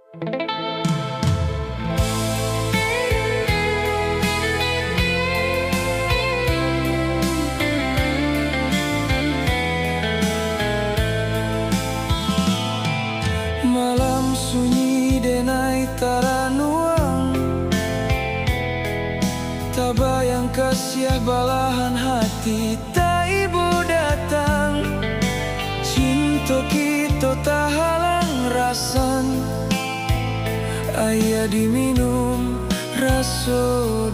Malam sunyi denai taranuang, tak bayang kasiah balahan hati tak ibu datang. Cinta kita tak halang rasan, ayah diminum rasa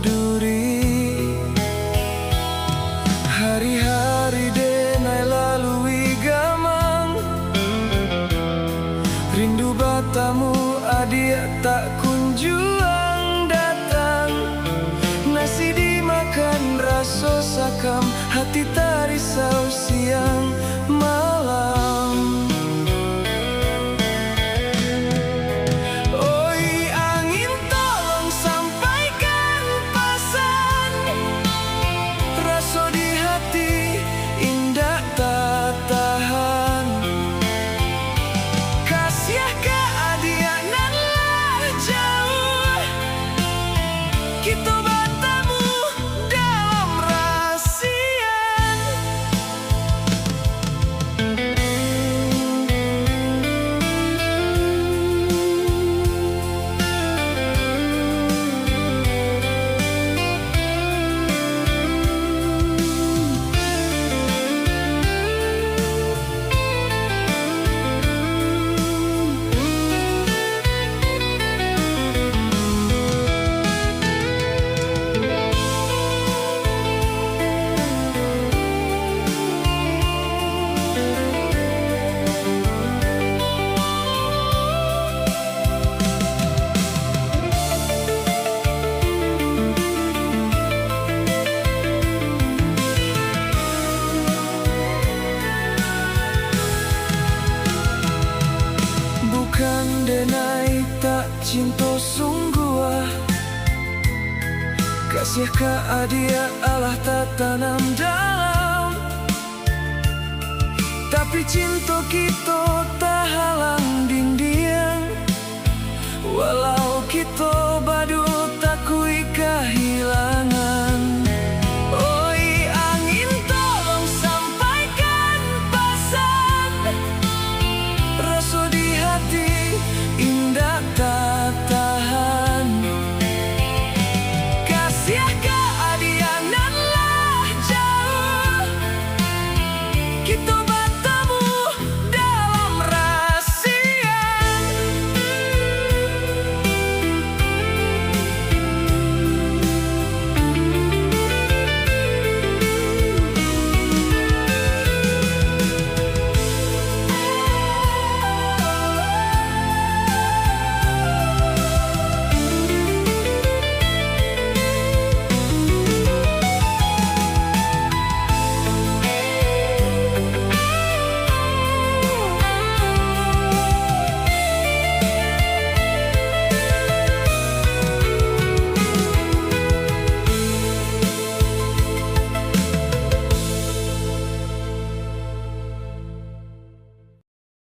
duri. Hari-hari denai lalui gamang, rindu batamu adia tak kunjung datang. Nasi dimakan rasa sakam, hati tak risau siang malam. Oi angin tolong sampaikan pesan, rasa di hati indah tak tahan. Kasiah keadianan lah jauh, kita bertemu dalam rahasian. Bukan denai tak cinta sungguh, kasih keadia Allah tak tanam dalam. Tapi cinta kita tak